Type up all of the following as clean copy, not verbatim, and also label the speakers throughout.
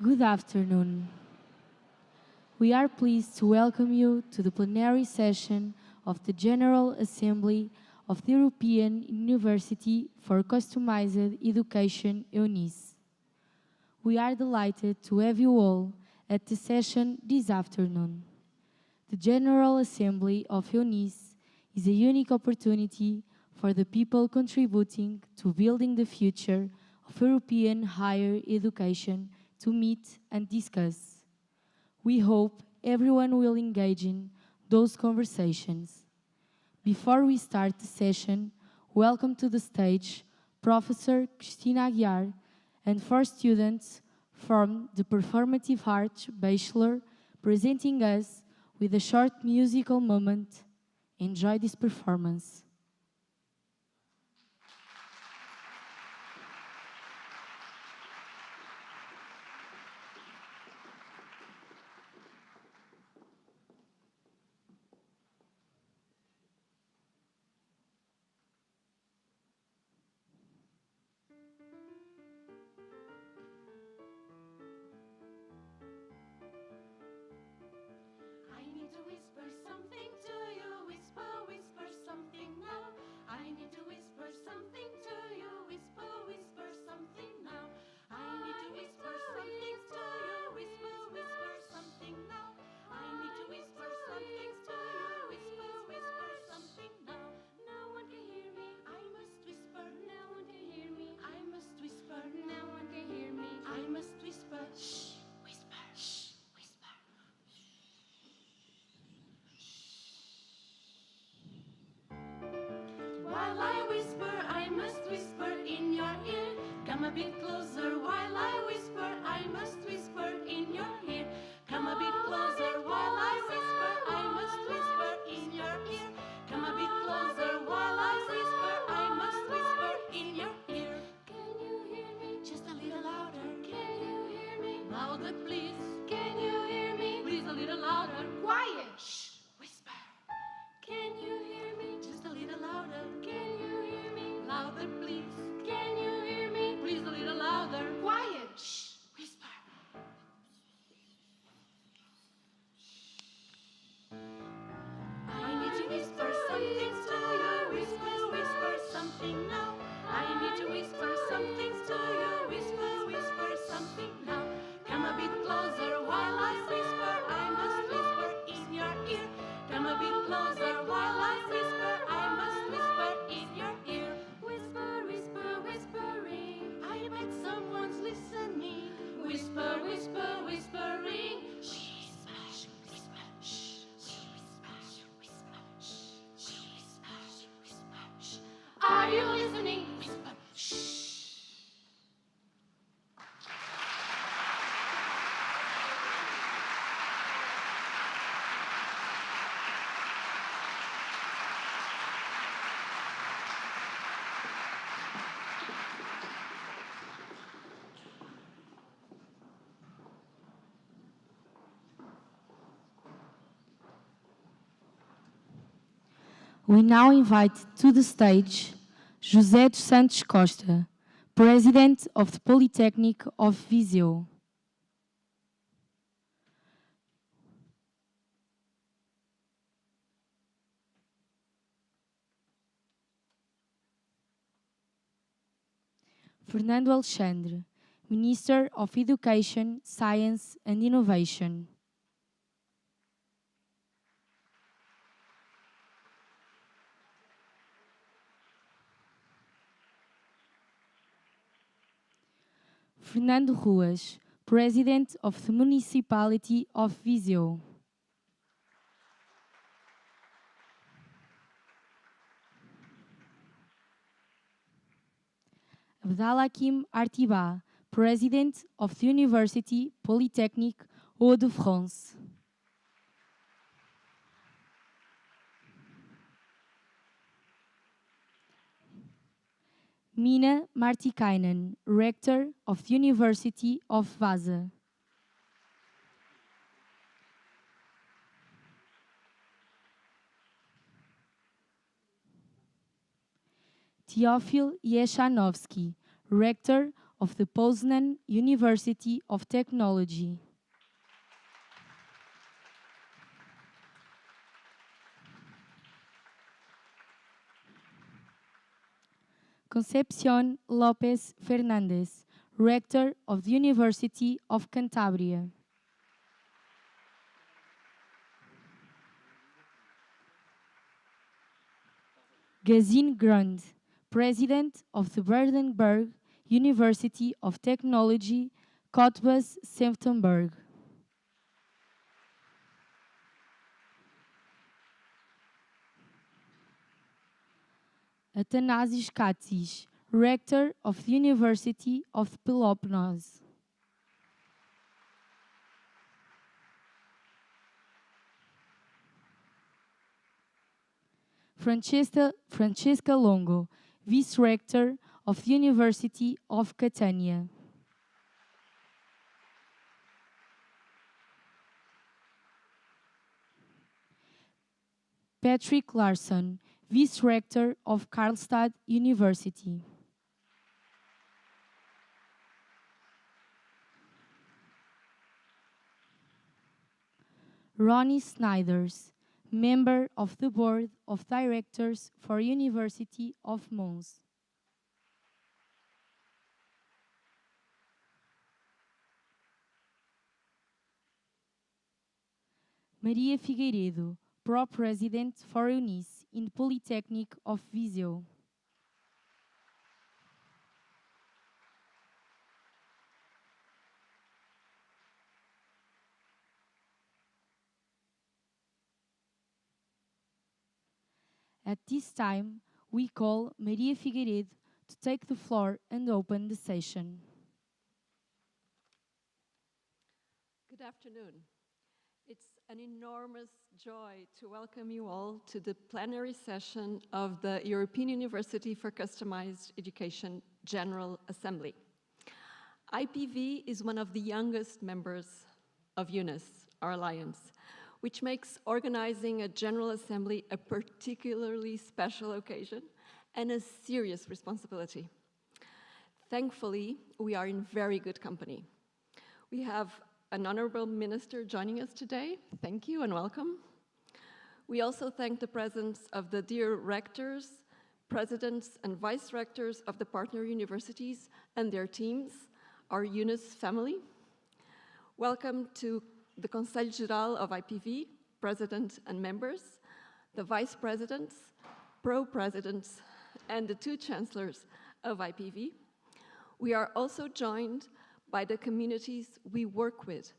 Speaker 1: Good afternoon. We are pleased to welcome you to the plenary session of the General Assembly of the European University for Customized Education, EUNICE. We are delighted to have you all at the session this afternoon. The General Assembly of EUNICE is a unique opportunity for the people contributing to building the future of European higher education to meet and discuss. We hope everyone will engage in those conversations. Before we start the session, welcome to the stage Professor Cristina Aguiar and 4 students from the Performative Arts Bachelor presenting us with a short musical moment. Enjoy this performance.
Speaker 2: While I whisper, I must whisper in your ear. Come a bit closer while I whisper, I must whisper in your ear. Come a bit closer while I whisper, I must whisper in your ear. Come a bit closer while I whisper, I must whisper in your ear. Can you hear me? Just a little louder. Can you hear me? Louder, please. Can you hear me? Please a little louder. Quiet. Shh. Whisper. Can you hear me? Just a little louder. Can you hear me? Louder, please. Can you hear me? Please a little louder. Quiet. Shh. Whisper. I need to whisper something to you. Whisper, whisper something now. I need to whisper something to you. Whisper, whisper something now. Come a bit closer while I whisper. I must whisper in your ear. Come a bit closer while I whisper. I must whisper in your ear. Whisper, whisper, whispering. I bet someone's listening. Whisper, whisper, whispering. Shh, whisper, whisper, shh, whisper, whisper, shh, whisper, whisper, shh. Are you listening? Whisper, shh.
Speaker 1: We now invite to the stage José dos Santos Costa, President of the Polytechnic of Viseu. Fernando Alexandre, Minister of Education, Science and Innovation. Fernando Ruas, President of the Municipality of Viseu. Abdalhakim Artiba, President of the University Polytechnic Hauts-de-France. Mina Martikainen, Rector of the University of Vaasa. Teofil Jeszanovski, Rector of the Poznan University of Technology. Concepción López Fernández, Rector of the University of Cantabria. Gazin Grund, President of the Brandenburg University of Technology, Cottbus-Senftenberg. Athanasius Katsis, Rector of the University of Peloponnese. Francesca Longo, Vice-Rector of the University of Catania. Patrick Larsson, Vice-Rector of Karlstad University. Ronnie Snyders, Member of the Board of Directors for University of Mons. Maria Figueiredo, Pro-President for EUNICE in the Polytechnic of Viseu. At this time, we call Maria Figueiredo to take the floor and open the session.
Speaker 3: Good afternoon. It's an enormous joy to welcome you all to the plenary session of the European University for Customized Education General Assembly. IPV is one of the youngest members of EUNICE, our alliance, which makes organizing a General Assembly a particularly special occasion and a serious responsibility. Thankfully, we are in very good company. We have an honorable minister joining us today. Thank you and welcome. We also thank the presence of the dear rectors, presidents, and vice rectors of the partner universities and their teams, our EUNICE family. Welcome to the Conselho Geral of IPV, president and members, the vice presidents, pro-presidents, and the two chancellors of IPV. We are also joined by the communities we work with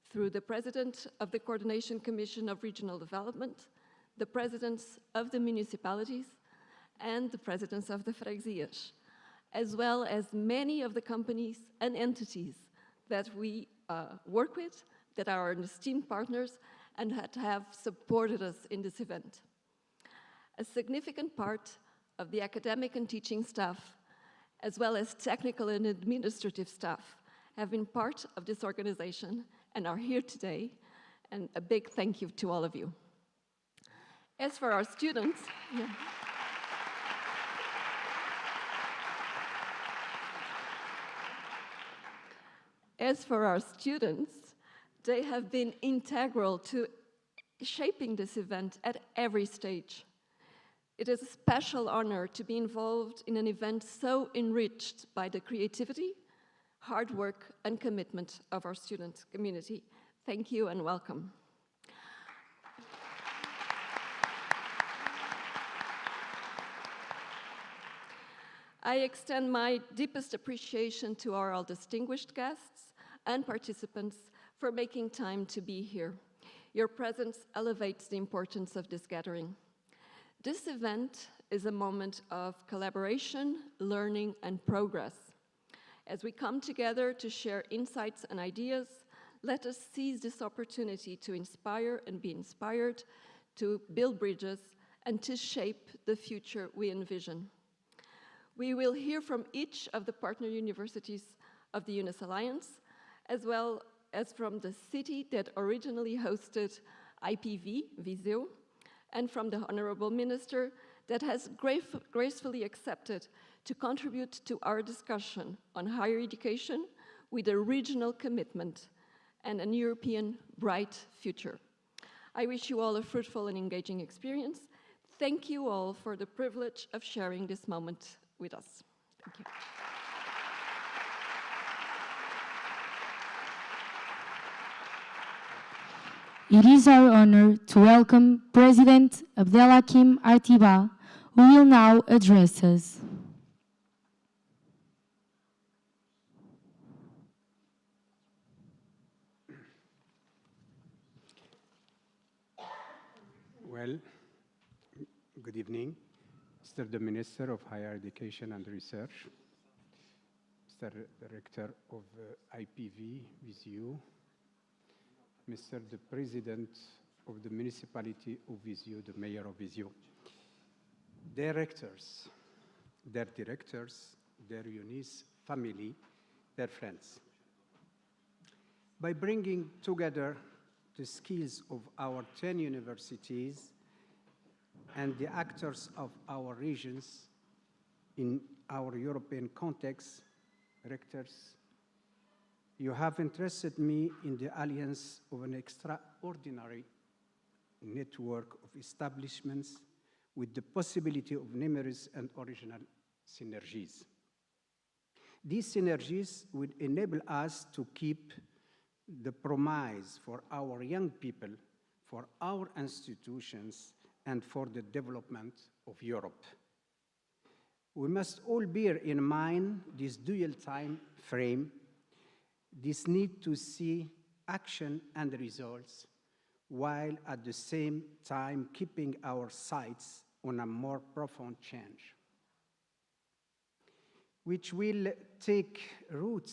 Speaker 3: through the president of the Coordination Commission of Regional Development, the presidents of the municipalities, and the presidents of the freguesias, as well as many of the companies and entities that we work with, that are our esteemed partners and that have supported us in this event. A significant part of the academic and teaching staff, as well as technical and administrative staff, have been part of this organization and are here today, and a big thank you to all of you. As for our students, they have been integral to shaping this event at every stage. It is a special honor to be involved in an event so enriched by the creativity, hard work, and commitment of our student community. Thank you and welcome. I extend my deepest appreciation to our all distinguished guests and participants for making time to be here. Your presence elevates the importance of this gathering. This event is a moment of collaboration, learning, and progress. As we come together to share insights and ideas, let us seize this opportunity to inspire and be inspired, to build bridges, and to shape the future we envision. We will hear from each of the partner universities of the EUNICE Alliance, as well as from the city that originally hosted IPV, Viseu, and from the Honorable Minister that has gracefully accepted to contribute to our discussion on higher education with a regional commitment and an European bright future. I wish you all a fruitful and engaging experience. Thank you all for the privilege of sharing this moment with us. Thank you.
Speaker 1: It is our honor to welcome President Abdelhakim Artiba, who will now address us.
Speaker 4: Well, good evening, Mr. the Minister of Higher Education and Research, Mr. Director of IPV with you, Mr. the President of the Municipality of Viseu, the Mayor of Viseu, directors, their EUNICE family, their friends. By bringing together the skills of our 10 universities and the actors of our regions in our European context, rectors, you have interested me in the alliance of an extraordinary network of establishments with the possibility of numerous and original synergies. These synergies would enable us to keep the promise for our young people, for our institutions, and for the development of Europe. We must all bear in mind this dual time frame, this need to see action and results, while at the same time keeping our sights on a more profound change, which will take root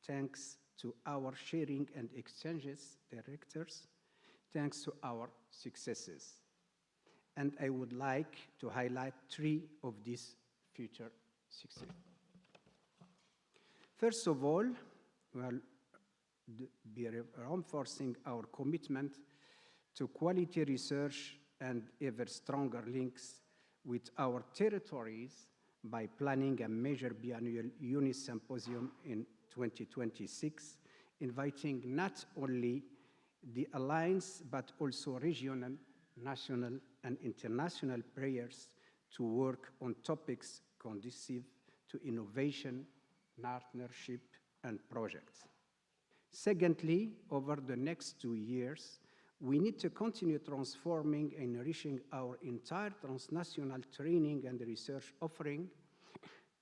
Speaker 4: thanks to our sharing and exchanges, directors, thanks to our successes. And I would like to highlight 3 of these future successes. First of all, we'll be reinforcing our commitment to quality research and ever stronger links with our territories by planning a major biannual EUNICE symposium in 2026, inviting not only the Alliance, but also regional, national, and international players to work on topics conducive to innovation, partnership, and projects. Secondly, over the next 2 years, we need to continue transforming and enriching our entire transnational training and research offering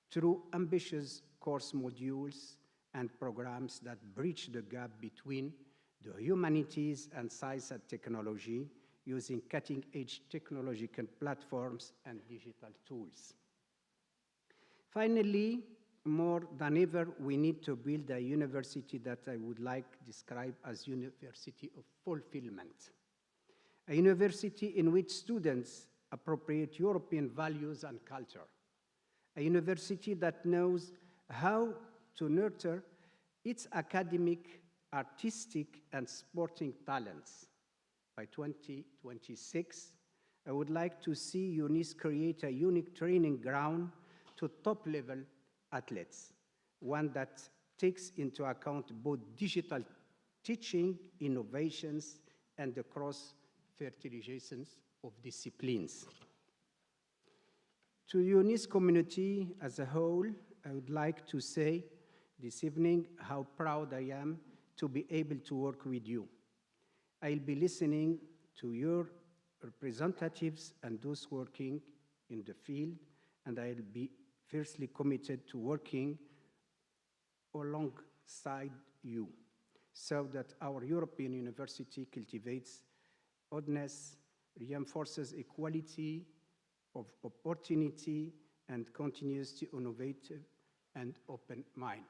Speaker 4: through ambitious course modules and programs that bridge the gap between the humanities and science and technology using cutting-edge technological platforms and digital tools. Finally, more than ever, we need to build a university that I would like to describe as university of fulfillment. A university in which students appropriate European values and culture. A university that knows how to nurture its academic, artistic, and sporting talents. By 2026, I would like to see EUNICE create a unique training ground to top-level athletes, one that takes into account both digital teaching, innovations, and the cross-fertilizations of disciplines. To EUNICE community as a whole, I would like to say this evening how proud I am to be able to work with you. I'll be listening to your representatives and those working in the field, and I'll be fiercely committed to working alongside you so that our European university cultivates openness, reinforces equality of opportunity, and continues to innovate and open mind.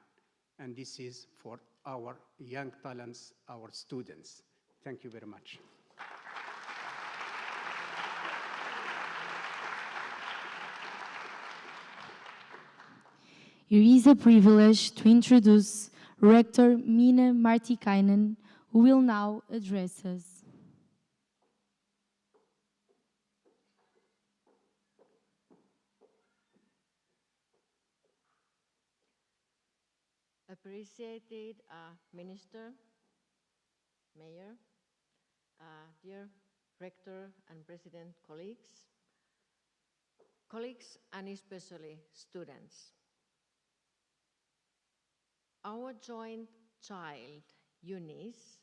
Speaker 4: And this is for our young talents, our students. Thank you very much.
Speaker 1: It is a privilege to introduce Rector Mina Martikainen, who will now address us.
Speaker 5: appreciated Minister, Mayor, dear Rector and President colleagues, and especially students. Our joint child, EUNICE,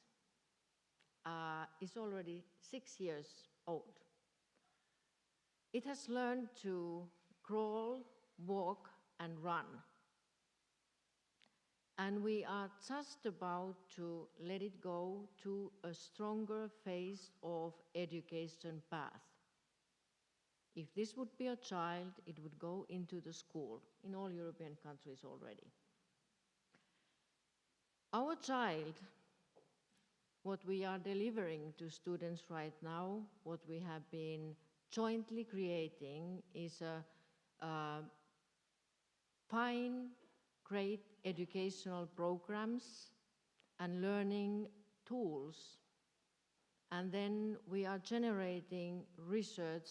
Speaker 5: is already 6 years old. It has learned to crawl, walk, and run. And we are just about to let it go to a stronger phase of education path. If this would be a child, it would go into the school in all European countries already. Our child, what we are delivering to students right now, what we have been jointly creating is a fine, great educational programs and learning tools. And then we are generating research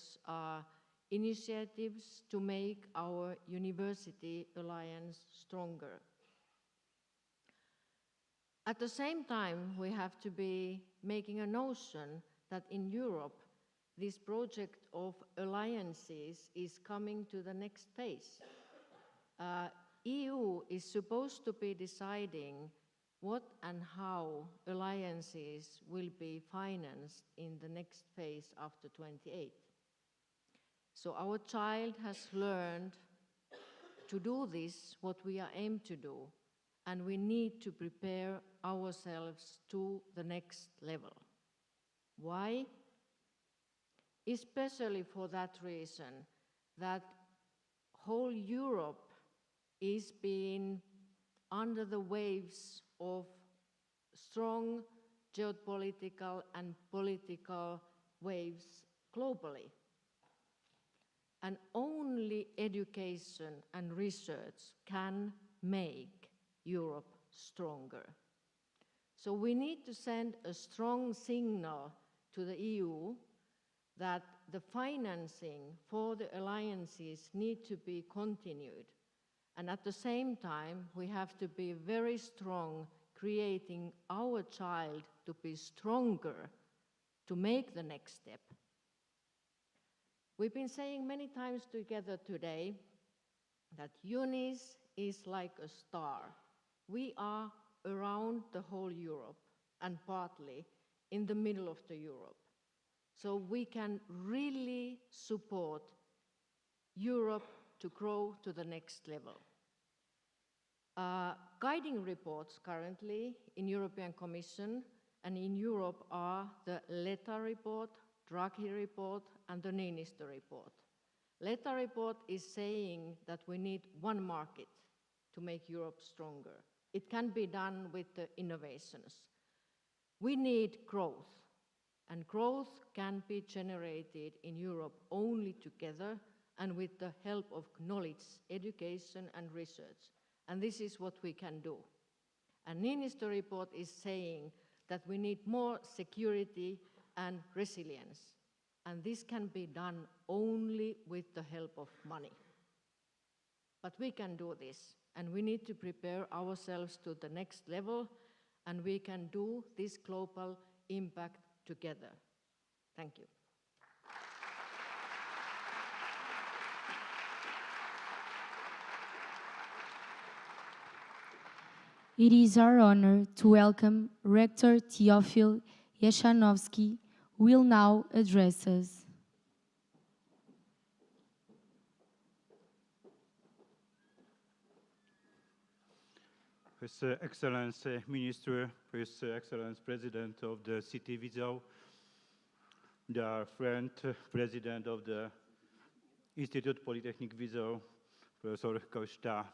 Speaker 5: initiatives to make our university alliance stronger. At the same time, we have to be making a notion that in Europe, this project of alliances is coming to the next phase. EU is supposed to be deciding what and how alliances will be financed in the next phase after 28. So our child has learned to do this, what we are aimed to do, and we need to prepare ourselves to the next level. Why? Especially for that reason, that whole Europe is being under the waves of strong geopolitical and political waves globally. And only education and research can make Europe stronger. So we need to send a strong signal to the EU that the financing for the alliances need to be continued. And at the same time, we have to be very strong, creating our child to be stronger to make the next step. We've been saying many times together today that EUNICE is like a star. We are around the whole Europe and partly in the middle of the Europe. So we can really support Europe to grow to the next level. Guiding reports currently in European Commission and in Europe are the Letta report, Draghi report, and the Niinistö report. Letta report is saying that we need one market to make Europe stronger. It can be done with the innovations. We need growth, and growth can be generated in Europe only together and with the help of knowledge, education, and research. And this is what we can do. And Niinistö report is saying that we need more security and resilience. And this can be done only with the help of money. But we can do this, and we need to prepare ourselves to the next level, and we can do this global impact together. Thank you.
Speaker 1: It is our honor to welcome Rector Teofil Jeszanovski, who will now address us.
Speaker 6: His Excellence Minister, His Excellence President of the City Visau, dear friend, President of the Institute Polytechnic Visau, Professor Costa,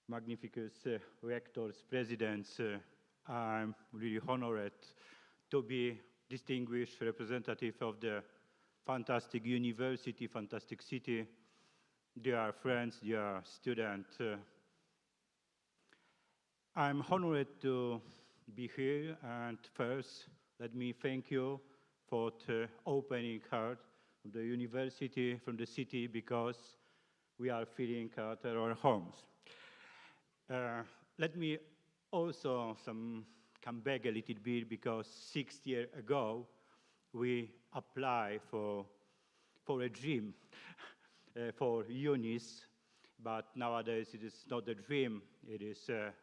Speaker 6: magnificus rectors, presidents, I'm really honored to be distinguished representative of the fantastic university, fantastic city, dear friends, dear students. I'm honored to be here, and first, let me thank you for the opening heart of the university from the city, because we are feeling at our homes. Let me also come back a little bit, because 6 years ago we applied for a dream for EUNICE, but nowadays it is not a dream, it is a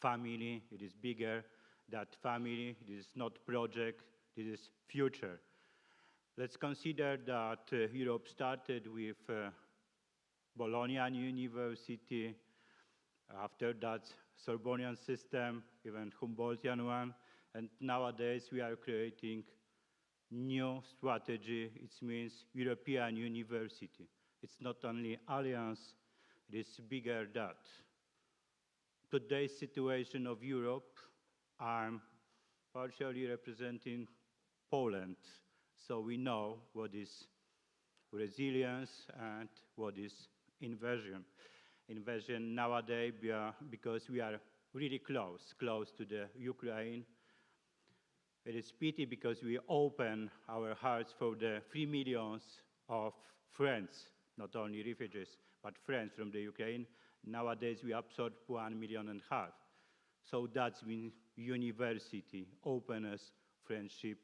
Speaker 6: family, it is bigger. That family, it is not project, it is future. Let's consider that Europe started with Bolognian University, after that Sorbonnian system, even Humboldtian one, and nowadays we are creating new strategy. It means European University. It's not only alliance, it is bigger than that. Today's situation of Europe, I'm partially representing Poland, so we know what is resilience and what is invasion. Invasion nowadays, because we are really close to the Ukraine. It is pity because we open our hearts for the 3 million of friends, not only refugees, but friends from the Ukraine. Nowadays we absorb 1.5 million. So that's when university, openness, friendship.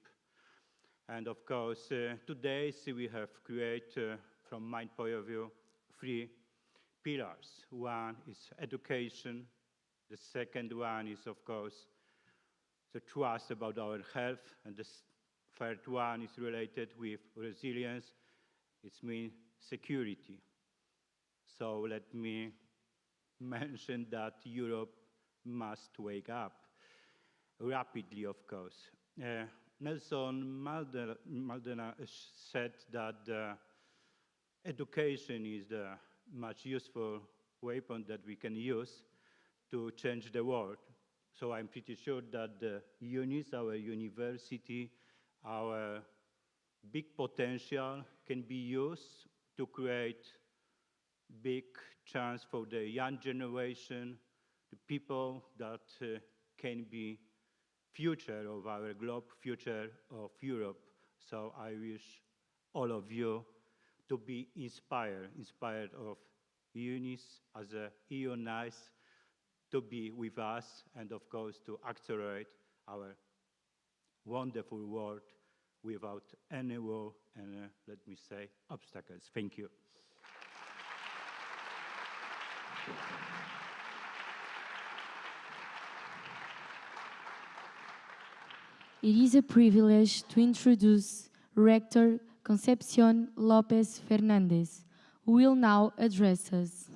Speaker 6: And of course, today we have created, from my point of view, 3 pillars. One is education. The second one is, of course, the trust about our health. And the third one is related with resilience. It means security. So let me mention that Europe must wake up rapidly, of course. Nelson Mandela said that education is the much useful weapon that we can use to change the world. So I'm pretty sure that the UNICE, our university, our big potential can be used to create big chance for the young generation, the people that can be future of our globe, future of Europe. So I wish all of you to be inspired of UNICE as a EUNICE, to be with us, and of course to accelerate our wonderful world without any war and, let me say, obstacles. Thank you.
Speaker 1: It is a privilege to introduce Rector Concepcion Lopez Fernandez, who will now address us.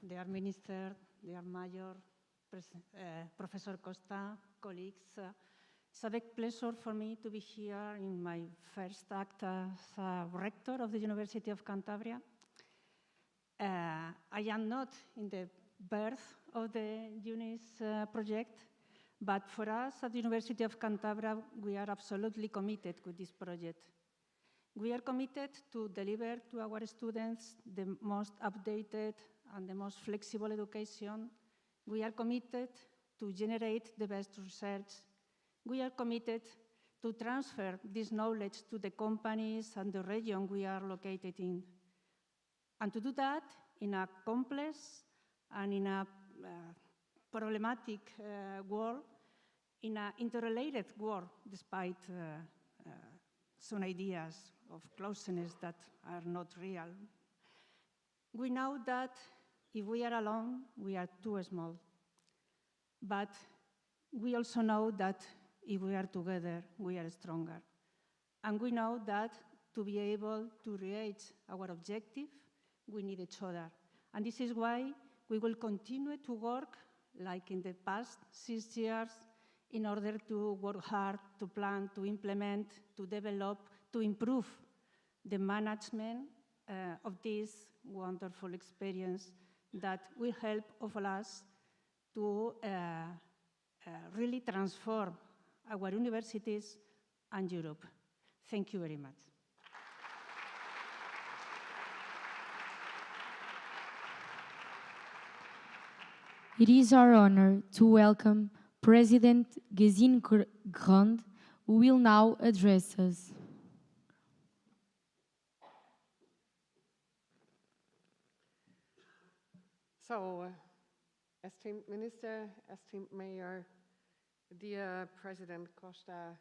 Speaker 7: Dear Minister, dear Mayor, Professor Costa, colleagues, it's a big pleasure for me to be here in my first act as a rector of the University of Cantabria. I am not in the birth of the UNICE project, but for us at the University of Cantabria, we are absolutely committed with this project. We are committed to deliver to our students the most updated and the most flexible education. We are committed to generate the best research. We are committed to transfer this knowledge to the companies and the region we are located in. And to do that in a complex and in a problematic world, in an interrelated world, despite some ideas of closeness that are not real. We know that if we are alone, we are too small. But we also know that if we are together, we are stronger. And we know that to be able to reach our objective, we need each other. And this is why we will continue to work like in the past 6 years in order to work hard, to plan, to implement, to develop, to improve the management of this wonderful experience that will help all of us to really transform our universities and Europe. Thank you very much.
Speaker 1: It is our honor to welcome President Gesine Grand, who will now address us.
Speaker 8: So, esteemed Minister, esteemed Mayor, dear President Costa,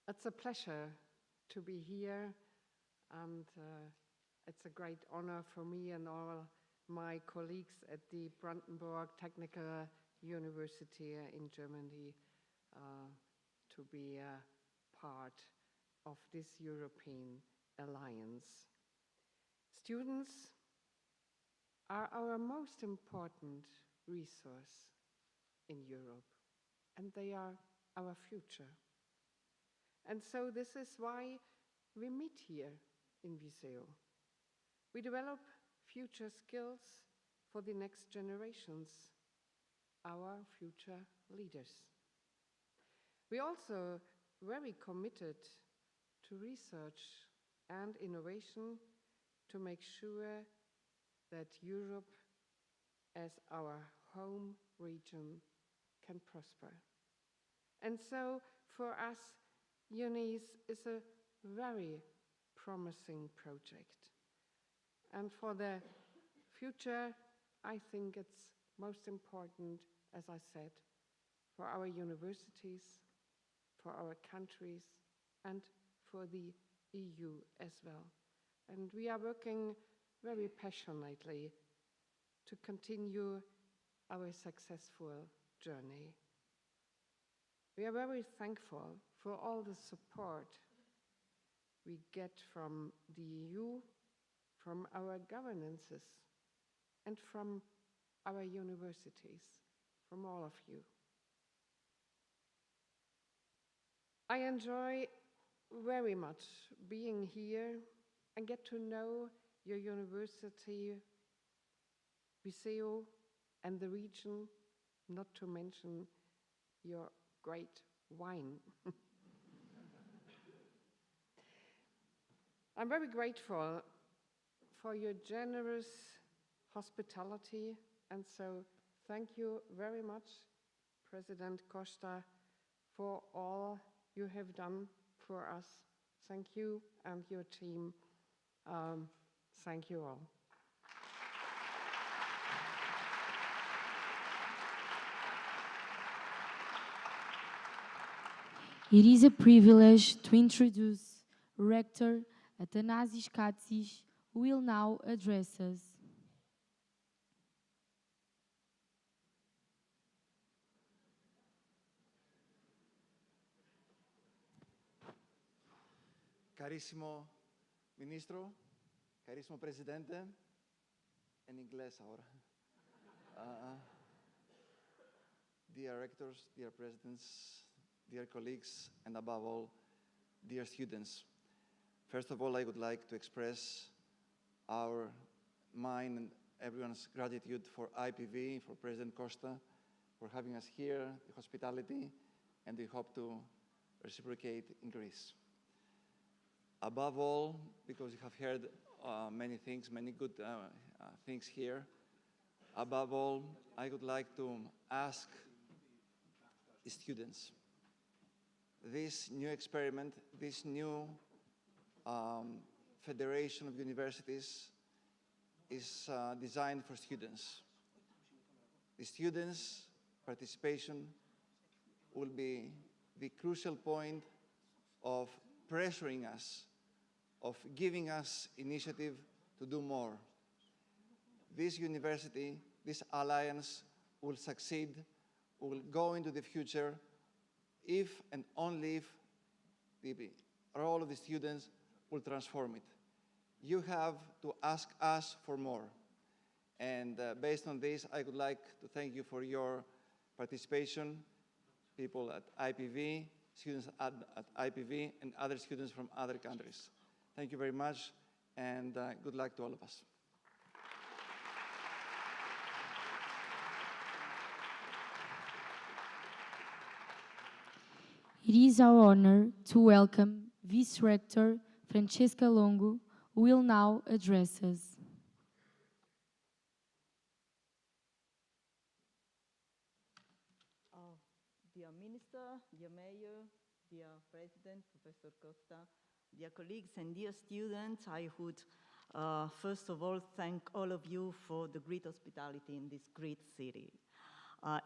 Speaker 8: it's a pleasure to be here, and it's a great honor for me and all my colleagues at the Brandenburg Technical University in Germany to be a part of this European alliance. Students are our most important resource in Europe, and they are our future. And so this is why we meet here in Viseu. We develop future skills for the next generations, our future leaders. We also very committed to research and innovation to make sure that Europe as our home region can prosper. And so for us, EUNICE is a very promising project. And for the future, I think it's most important, as I said, for our universities, for our countries, and for the EU as well. And we are working very passionately to continue our successful journey. We are very thankful for all the support we get from the EU, from our governances, and from our universities, from all of you. I enjoy very much being here and get to know your university, Viseu, and the region, not to mention your great wine. I'm very grateful for your generous hospitality, and so thank you very much, President Costa, for all you have done for us. Thank you and your team. Thank you all.
Speaker 1: It is a privilege to introduce Rector Athanasis Katsis, who will now address us.
Speaker 9: Carissimo Ministro, carissimo Presidente, en inglés ahora. Dear rectors, dear presidents, dear colleagues, and above all, dear students. First of all, I would like to express mine and everyone's gratitude for IPV, for President Costa, for having us here, the hospitality, and we hope to reciprocate in Greece. Above all, because you have heard many things, many good things here, above all, I would like to ask the students, this new experiment, this new Federation of Universities is designed for students. The students' participation will be the crucial point of pressuring us, of giving us initiative to do more. This university, this alliance will succeed, will go into the future if and only if the role of the students will transform it. You have to ask us for more. And based on this, I would like to thank you for your participation, people at IPV, students at IPV, and other students from other countries. Thank you very much, and good luck to all of us.
Speaker 1: It is our honor to welcome Vice-Rector Francesca Longo, who will now address us.
Speaker 10: Dear Minister, dear Mayor, dear President, Professor Costa, dear colleagues and dear students, I would First of all, thank all of you for the great hospitality in this great city.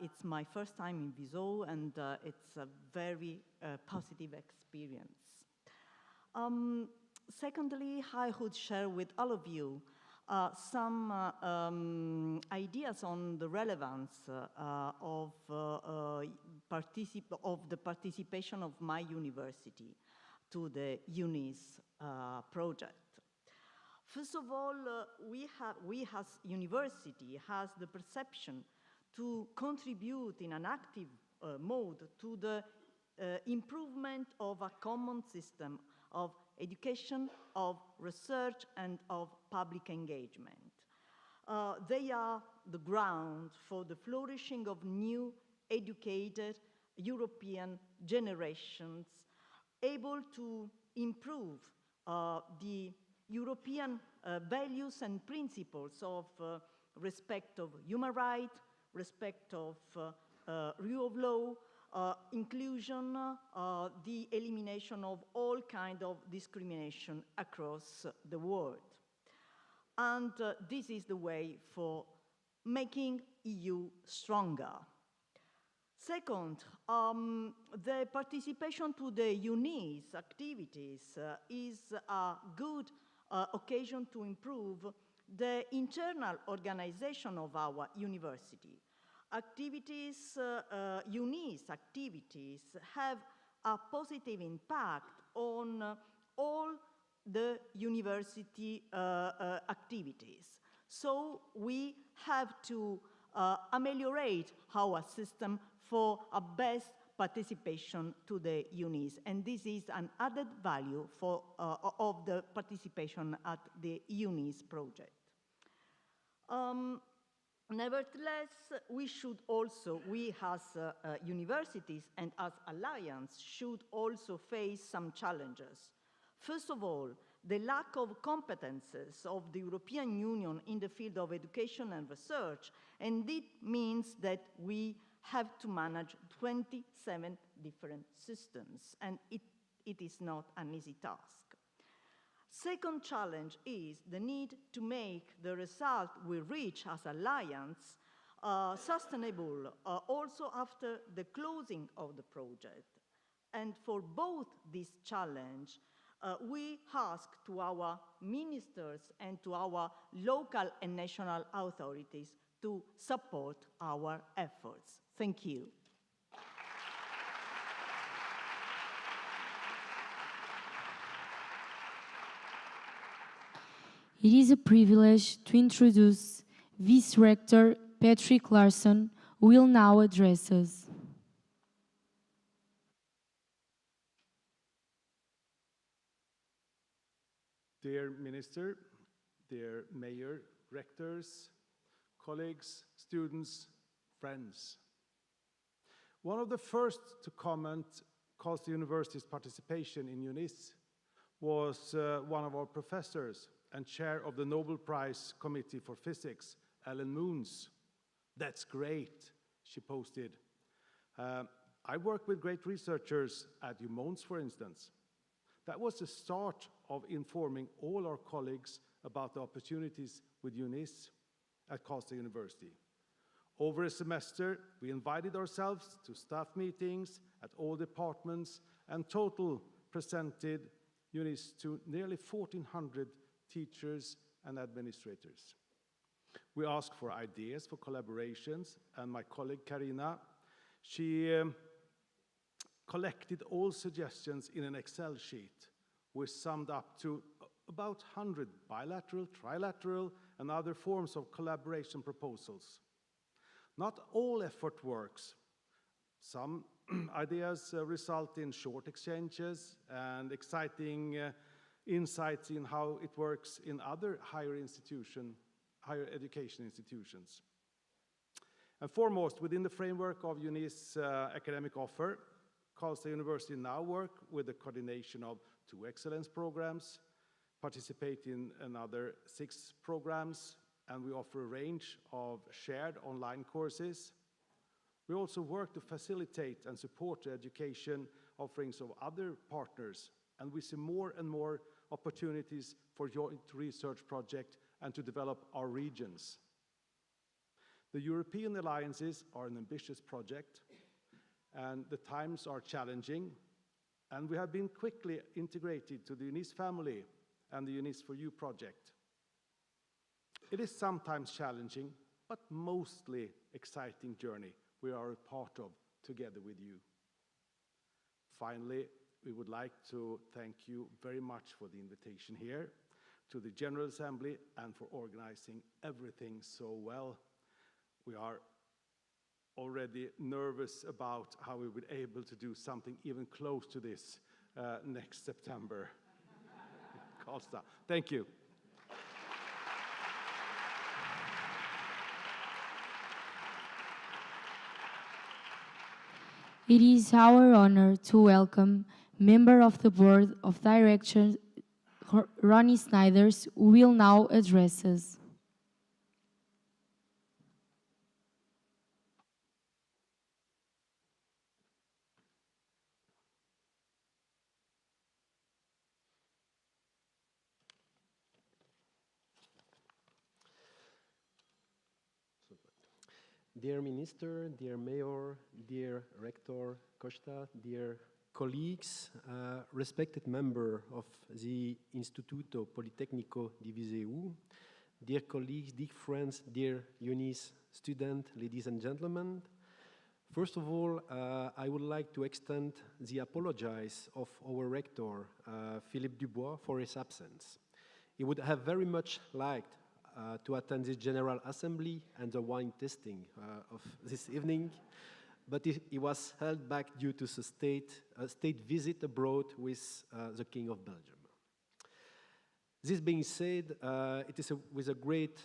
Speaker 10: It's my first time in Viso, and it's a very positive experience. Secondly, I would share with all of you some ideas on the relevance of the participation of my university to the EUNICE project. First of all, we as university has the perception to contribute in an active mode to the improvement of a common system of education, of research, and of public engagement. They are the ground for the flourishing of new, educated European generations, able to improve the European values and principles of respect of human rights, respect of rule of law, inclusion, the elimination of all kinds of discrimination across the world. And this is the way for making EU stronger. Second, the participation to the EUNICE activities is a good occasion to improve the internal organization of our university. Activities, EUNICE activities, have a positive impact on all the university activities. So we have to ameliorate our system for a best participation to the EUNICE, and this is an added value for, of the participation at the EUNICE project. Nevertheless, we as universities and as alliance should also face some challenges. First of all, the lack of competences of the European Union in the field of education and research, and it means that we have to manage 27 different systems, and it is not an easy task. Second challenge is the need to make the result we reach as alliance sustainable also after the closing of the project. And for both this challenge, we ask to our ministers and to our local and national authorities to support our efforts. Thank you.
Speaker 1: It is a privilege to introduce Vice-Rector Patrick Larsson, who will now address us.
Speaker 11: Dear Minister, dear Mayor, Rectors, colleagues, students, friends. One of the first to comment Karlstad University's participation in EUNICE was one of our professors and chair of the Nobel Prize Committee for Physics, Ellen Moons. That's great, she posted. I work with great researchers at EUNICE, for instance. That was the start of informing all our colleagues about the opportunities with EUNICE at Karlstad University. Over a semester, we invited ourselves to staff meetings at all departments and total presented EUNICE to nearly 1,400 teachers and administrators. We asked for ideas for collaborations, and my colleague Karina, she collected all suggestions in an Excel sheet, which summed up to about 100 bilateral, trilateral, and other forms of collaboration proposals. Not all effort works. Some ideas result in short exchanges and exciting insights in how it works in other higher education institutions. And foremost, within the framework of EUNICE's academic offer, Karlstad University now work with the coordination of 2 excellence programs, participate in another 6 programs, and we offer a range of shared online courses. We also work to facilitate and support the education offerings of other partners and we see more and more opportunities for joint research projects and to develop our regions. The European alliances are an ambitious project, and the times are challenging, and we have been quickly integrated to the EUNICE family and the EUNICE for You project. It is sometimes challenging, but mostly exciting journey we are a part of together with you. Finally, we would like to thank you very much for the invitation here to the General Assembly and for organizing everything so well. We are already nervous about how we will be able to do something even close to this next September. Costa, thank you.
Speaker 1: It is our honor to welcome Member of the Board of Directors, Ronnie Snyders, who will now address us.
Speaker 12: Dear Minister, dear Mayor, dear Rector Costa, dear colleagues, respected member of the Istituto Politecnico di Viseu, dear colleagues, dear friends, dear EUNICE student, ladies and gentlemen, first of all, I would like to extend the apologies of our rector, Philippe Dubois, for his absence. He would have very much liked to attend this General Assembly and the wine tasting of this evening, but he was held back due to a state visit abroad with the King of Belgium. This being said, it is with a great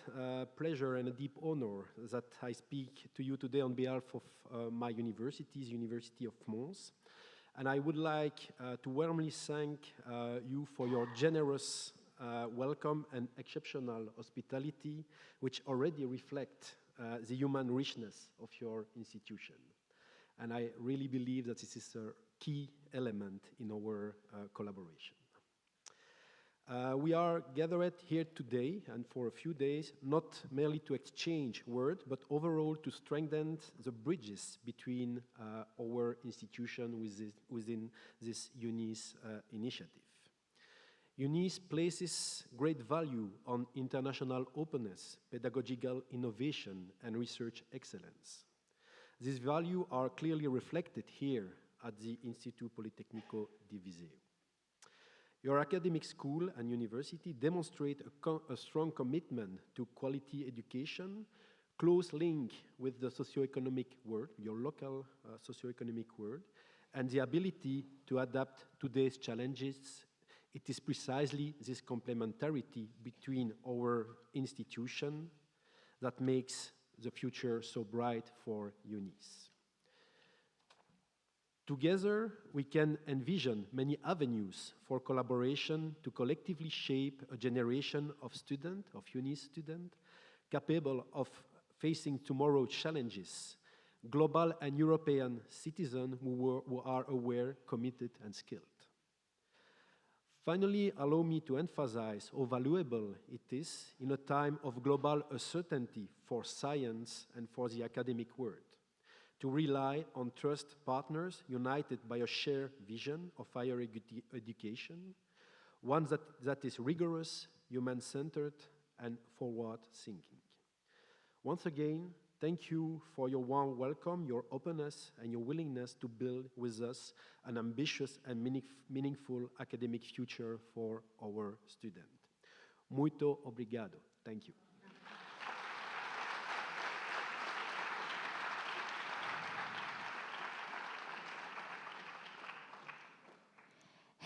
Speaker 12: pleasure and a deep honor that I speak to you today on behalf of my university, the University of Mons, and I would like to warmly thank you for your generous welcome and exceptional hospitality, which already reflect the human richness of your institution. And I really believe that this is a key element in our collaboration. We are gathered here today and for a few days, not merely to exchange words, but overall to strengthen the bridges between our institution within this EUNICE initiative. EUNICE places great value on international openness, pedagogical innovation, and research excellence. These values are clearly reflected here at the Instituto Politecnico di Viseu. Your academic school and university demonstrate a strong commitment to quality education, close link with the socioeconomic world, your local socioeconomic world, and the ability to adapt to today's challenges. It is precisely this complementarity between our institution that makes the future so bright for EUNICE. Together, we can envision many avenues for collaboration to collectively shape a generation of students, of EUNICE students, capable of facing tomorrow's challenges, global and European citizens who are aware, committed, and skilled. Finally, allow me to emphasize how valuable it is in a time of global uncertainty for science and for the academic world, to rely on trust partners united by a shared vision of higher education, one that is rigorous, human-centered, and forward-thinking. Once again, thank you for your warm welcome, your openness, and your willingness to build with us an ambitious and meaningful academic future for our students. Muito obrigado. Thank you.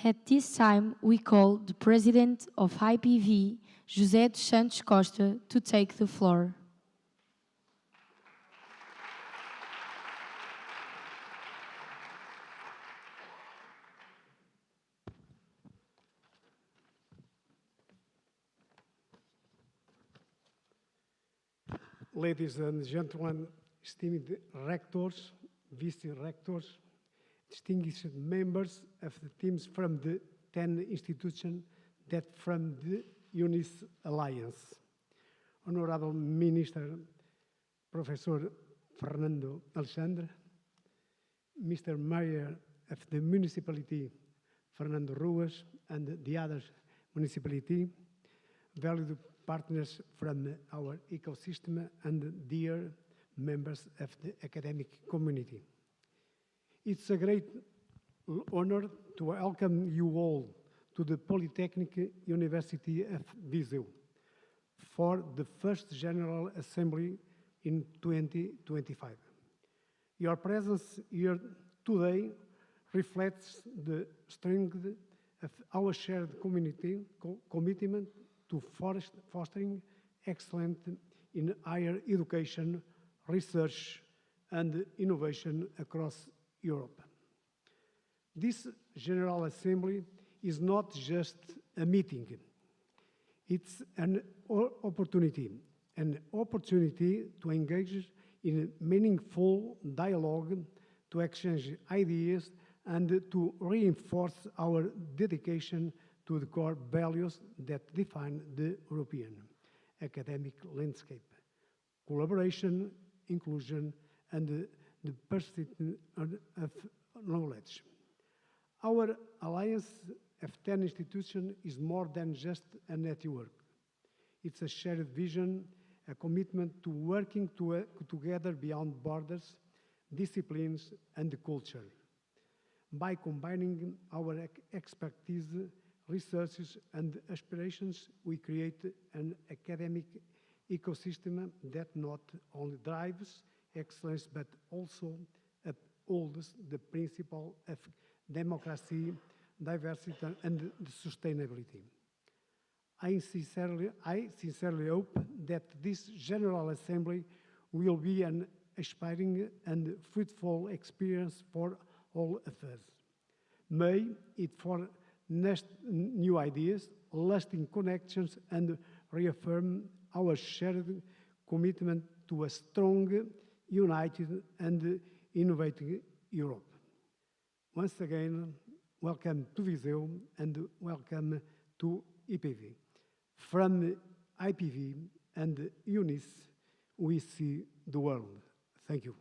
Speaker 1: At this time, we call the President of IPV, José dos Santos Costa, to take the floor.
Speaker 13: Ladies and gentlemen, esteemed rectors, vice-rectors, distinguished members of the teams from the 10 institutions that form the EUNICE Alliance. Honorable Minister, Professor Fernando Alexandre, Mr. Mayor of the municipality, Fernando Ruas, and the other municipality, valued partners from our ecosystem, and dear members of the academic community. It's a great honor to welcome you all to the Polytechnic University of Viseu for the first General Assembly in 2025. Your presence here today reflects the strength of our shared commitment to fostering excellence in higher education, research, and innovation across Europe. This General Assembly is not just a meeting. It's an opportunity to engage in meaningful dialogue, to exchange ideas, and to reinforce our dedication to the core values that define the European academic landscape: collaboration, inclusion, and the pursuit of knowledge. Our alliance of 10 institutions is more than just a network. It's a shared vision, a commitment to working together beyond borders, disciplines, and culture. By combining our expertise, researches, and aspirations, we create an academic ecosystem that not only drives excellence, but also upholds the principle of democracy, diversity, and sustainability. I sincerely hope that this General Assembly will be an inspiring and fruitful experience for all of us. May it furnish new ideas, lasting connections, and reaffirm our shared commitment to a strong, united, and innovative Europe. Once again, welcome to Viseu and welcome to IPV. From IPV and EUNICE, we see the world. Thank you.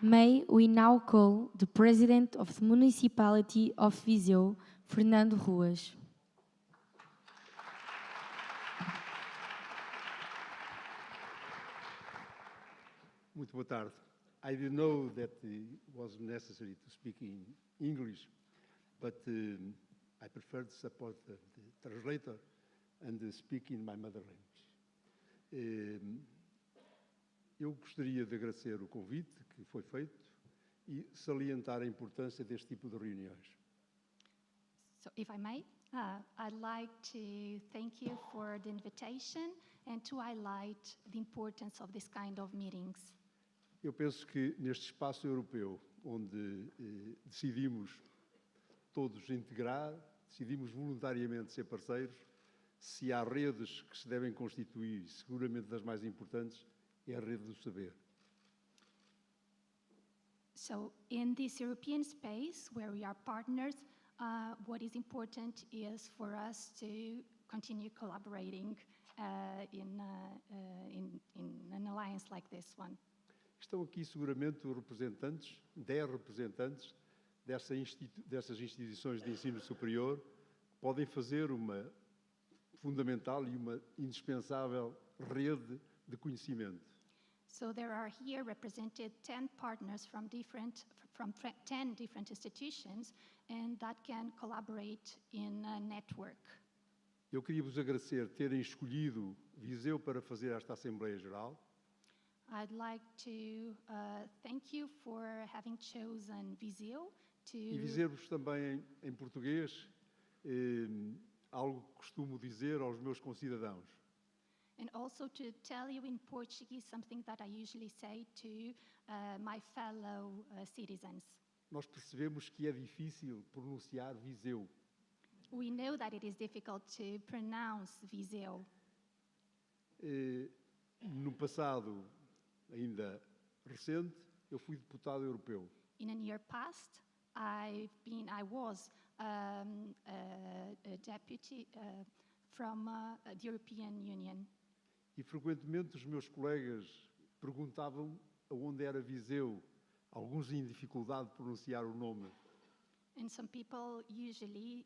Speaker 1: May we now call the President of the Municipality of Viseu, Fernando Ruas.
Speaker 14: Muito boa tarde. I didn't know that it was necessary to speak in English, but I prefer to support the translator and speak in my mother language. Eu gostaria de agradecer o convite que foi feito e salientar a importância deste tipo de reuniões.
Speaker 15: So if I may, I'd like to thank you for the invitation and to highlight the importance of this kind of meetings.
Speaker 14: Eu penso que neste espaço europeu, onde decidimos todos integrar, decidimos voluntariamente ser parceiros, se há redes que se devem constituir, seguramente das mais importantes, é a rede do saber.
Speaker 15: So in this European space where we are partners, what is important is for us to continue collaborating in an alliance like this one.
Speaker 14: Estão aqui seguramente os representantes, 10 representantes dessas instituições de ensino superior, que podem fazer uma fundamental e uma indispensável rede de conhecimento.
Speaker 15: So there are here represented 10 partners from 10 different institutions, and that can collaborate in a network.
Speaker 14: Eu queria vos agradecer terem escolhido Viseu para fazer esta Assembleia Geral.
Speaker 15: I'd like to thank you for having chosen Viseu to...
Speaker 14: E dizer-vos também em português algo que costumo dizer aos meus concidadãos.
Speaker 15: And also to tell you in Portuguese something that I usually say to my fellow citizens.
Speaker 14: Nós percebemos que é difícil pronunciar Viseu.
Speaker 15: We know that it is difficult to pronounce Viseu.
Speaker 14: No passado ainda recente, eu fui deputado europeu.
Speaker 15: In a near past, I was a deputy from the European Union.
Speaker 14: E frequentemente os meus colegas perguntavam aonde era Viseu. Alguns têm dificuldade de pronunciar o nome.
Speaker 15: And some people usually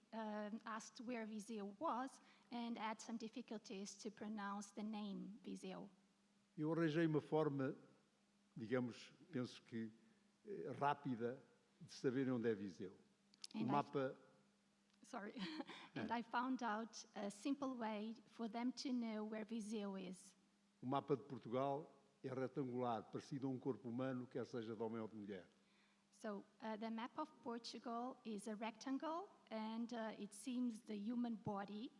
Speaker 15: asked where Viseu was and had some difficulties to pronounce the name Viseu.
Speaker 14: Eu arranjei uma forma, digamos, penso que rápida, de saberem onde é Viseu. O mapa...
Speaker 15: Sorry. And I found out a simple way for them to know where Viseu is.
Speaker 14: O mapa de Portugal é retangular, parecido a um corpo humano, quer seja de homem ou de mulher.
Speaker 15: So the map of Portugal is a rectangle, and it seems the human body.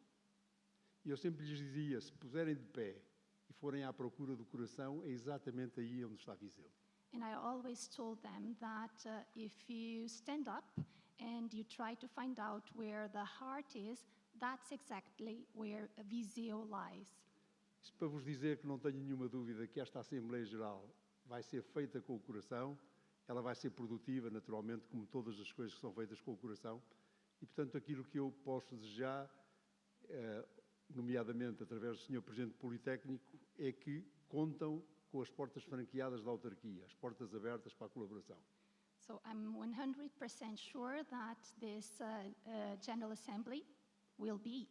Speaker 14: E eu sempre lhes dizia, se puserem de pé e forem à procura do coração, é exatamente aí onde está Viseu.
Speaker 15: And I always told them that if you stand up and you try to find out where the heart is, that's exactly where Viseu lies.
Speaker 14: Isto para vos dizer que não tenho nenhuma dúvida que esta Assembleia Geral vai ser feita com o coração, ela vai ser produtiva, naturalmente, como todas as coisas que são feitas com o coração, e, portanto, aquilo que eu posso desejar, nomeadamente através do Sr. Presidente Politécnico, é que contam com as portas franqueadas da autarquia, as portas abertas para a colaboração.
Speaker 15: So I'm 100% sure that this General Assembly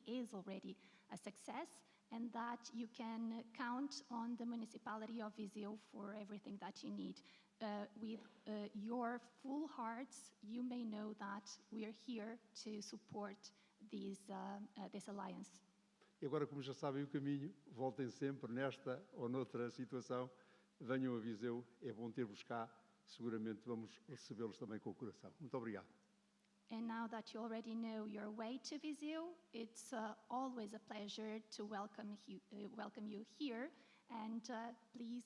Speaker 15: is already a success, and that you can count on the municipality of Viseu for everything that you need. With your full hearts, you may know that we are here to support this alliance.
Speaker 14: E agora, como já sabem o caminho, voltem sempre nesta ou noutra situação, venham a Viseu, é bom ter-vos cá, seguramente vamos recebê-los também com o coração. Muito obrigado.
Speaker 15: And now that you already know your way to Viseu, it's always a pleasure to welcome you here, and please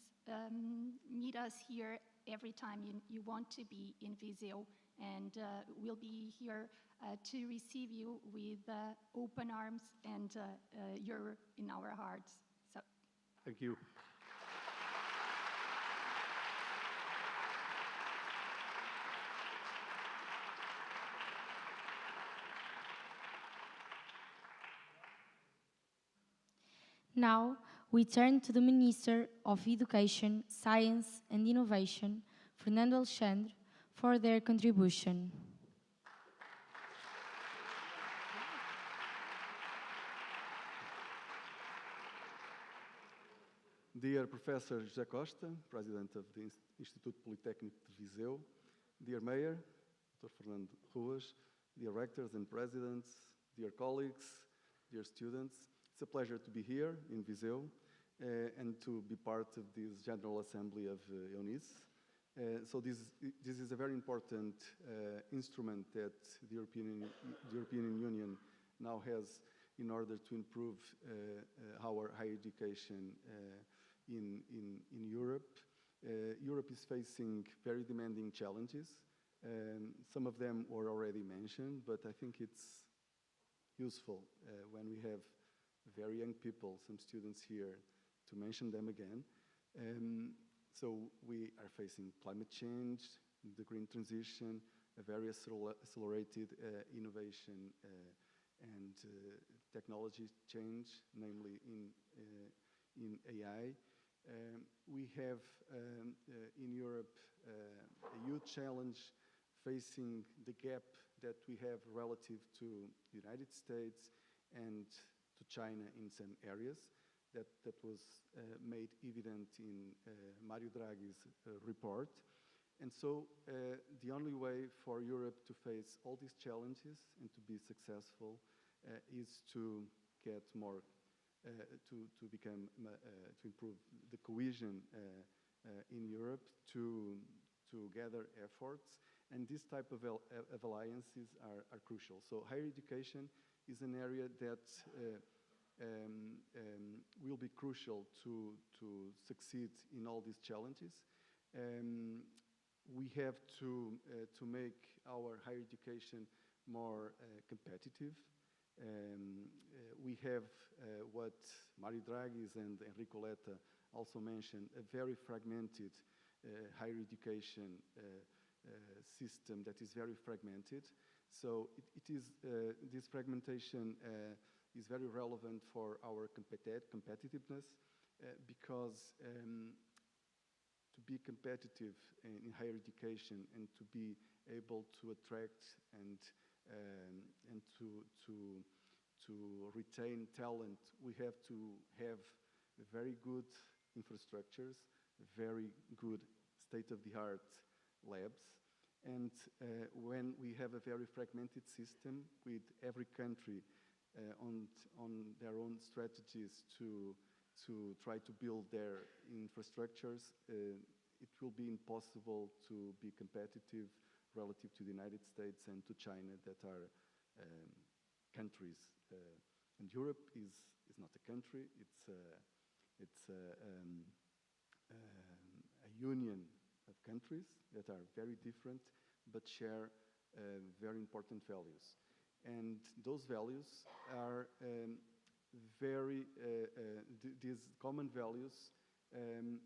Speaker 15: meet us here every time you want to be in Viseu, and we'll be here to receive you with open arms, and you're in our hearts. So.
Speaker 14: Thank you.
Speaker 1: Now, we turn to the Minister of Education, Science and Innovation, Fernando Alexandre, for their contribution.
Speaker 16: Dear Professor José Costa, President of the Instituto Politécnico de Viseu, dear Mayor, Dr. Fernando Ruas, dear Rectors and Presidents, dear colleagues, dear students, it's a pleasure to be here in Viseu and to be part of this General Assembly of EUNICE. So this is a very important instrument that the European Union now has in order to improve our higher education in Europe. Europe is facing very demanding challenges. Some of them were already mentioned, but I think it's useful when we have very young people, some students here, to mention them again. So we are facing climate change, the green transition, a very accelerated innovation and technology change, namely in AI. We have in Europe a huge challenge facing the gap that we have relative to the United States and to China in some areas. That was made evident in Mario Draghi's report. And so the only way for Europe to face all these challenges and to be successful is to get more, to improve the cohesion in Europe, to gather efforts. And this type of alliances are crucial. So higher education is an area that will be crucial to succeed in all these challenges. We have to make our higher education more competitive. We have what Mario Draghi and Enrico Letta also mentioned, a very fragmented higher education system that is very fragmented. So this fragmentation is very relevant for our competitiveness because to be competitive in higher education and to be able to attract and to retain talent, we have to have very good infrastructures, very good state-of-the-art labs. And when we have a very fragmented system with every country on their own strategies to try to build their infrastructures, it will be impossible to be competitive relative to the United States and to China that are countries. And Europe is not a country, it's a union of countries that are very different but share very important values. And those values are these common values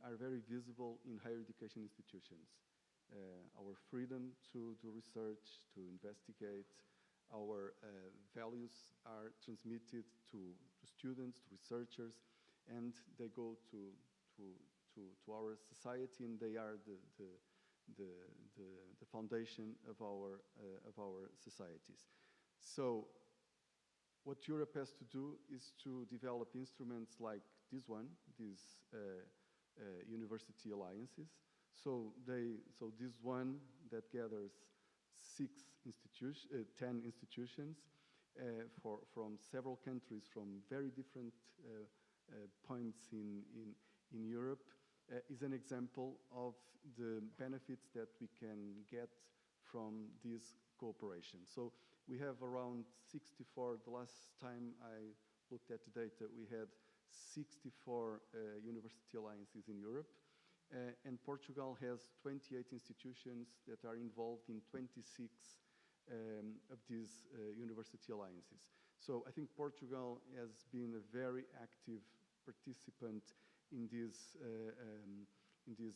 Speaker 16: are very visible in higher education institutions. Our freedom to do research, to investigate, our values are transmitted to students, to researchers, and they go to our society, and they are the foundation of our societies. So what Europe has to do is to develop instruments like this one, these university alliances. So this one that gathers 10 institutions from several countries, from very different points in Europe, is an example of the benefits that we can get from this cooperation. So we have around 64, the last time I looked at the data, we had 64 university alliances in Europe, and Portugal has 28 institutions that are involved in 26 of these university alliances. So I think Portugal has been a very active participant in these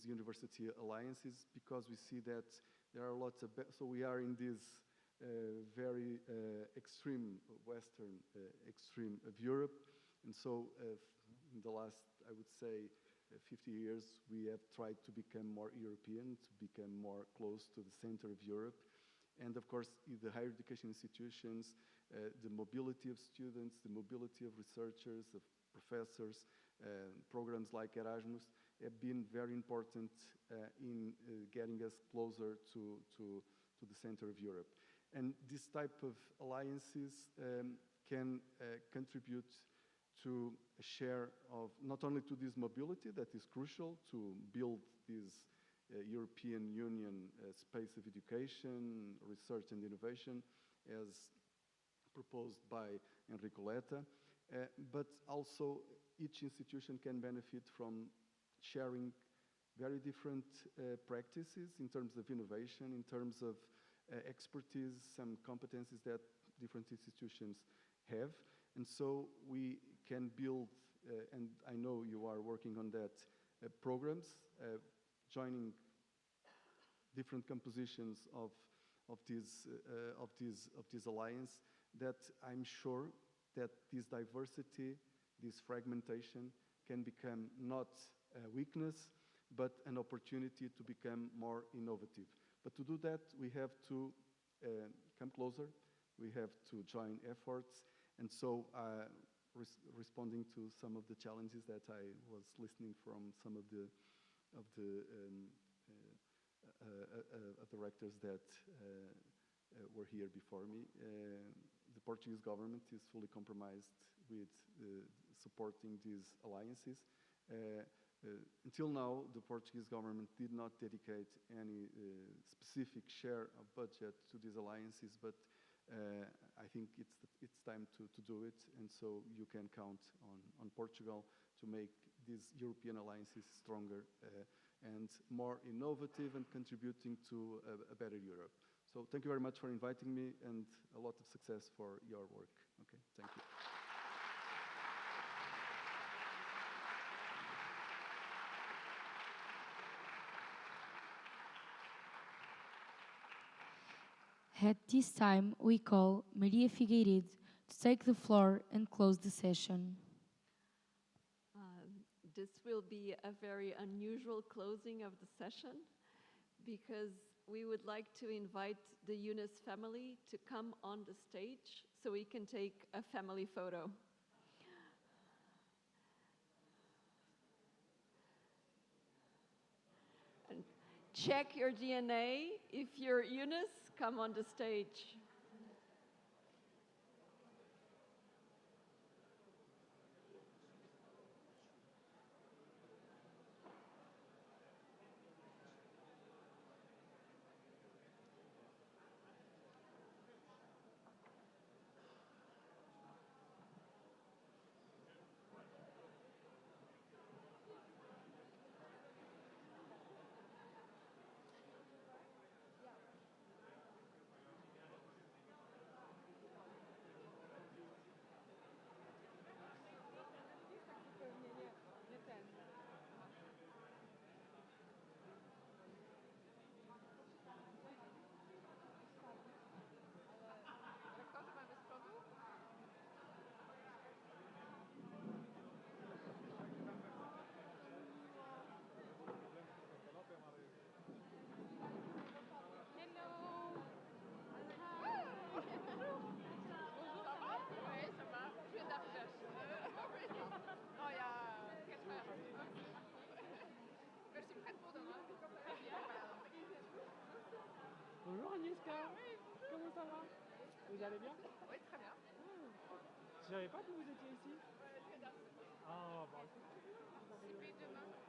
Speaker 16: university alliances, because we see that there are lots of, so we are in this very extreme, western extreme of Europe, and so in the last, I would say, 50 years, we have tried to become more European, to become more close to the center of Europe. And of course, in the higher education institutions, the mobility of students, the mobility of researchers, of professors, programs like Erasmus have been very important in getting us closer to the center of Europe. And this type of alliances can contribute to a share of, not only to this mobility that is crucial to build this European Union space of education, research and innovation, as proposed by Enrico Letta, but also each institution can benefit from sharing very different practices in terms of innovation, in terms of expertise, some competencies that different institutions have. And so we can build, and I know you are working on that, programs, joining different compositions of this alliance, that I'm sure that this diversity, this fragmentation can become not a weakness, but an opportunity to become more innovative. But to do that, we have to come closer, we have to join efforts, and so responding to some of the challenges that I was listening from some of the rectors that were here before me. The Portuguese government is fully compromised with supporting these alliances. Until now, the Portuguese government did not dedicate any specific share of budget to these alliances, but I think it's time to do it, and so you can count on Portugal to make these European alliances stronger and more innovative and contributing to a better Europe. So thank you very much for inviting me, and a lot of success for your work. Okay, thank you.
Speaker 1: At this time, we call Maria Figueiredo to take the floor and close the session.
Speaker 3: This will be a very unusual closing of the session because we would like to invite the EUNICE family to come on the stage so we can take a family photo. And check your DNA. If you're EUNICE, come on the stage.
Speaker 17: Bonjour Agnieszka, comment ça va? Vous allez bien?
Speaker 18: Oui, très bien.
Speaker 17: Je savais pas que vous étiez ici.
Speaker 18: Très bien.
Speaker 17: Ah, bon.
Speaker 18: Demain.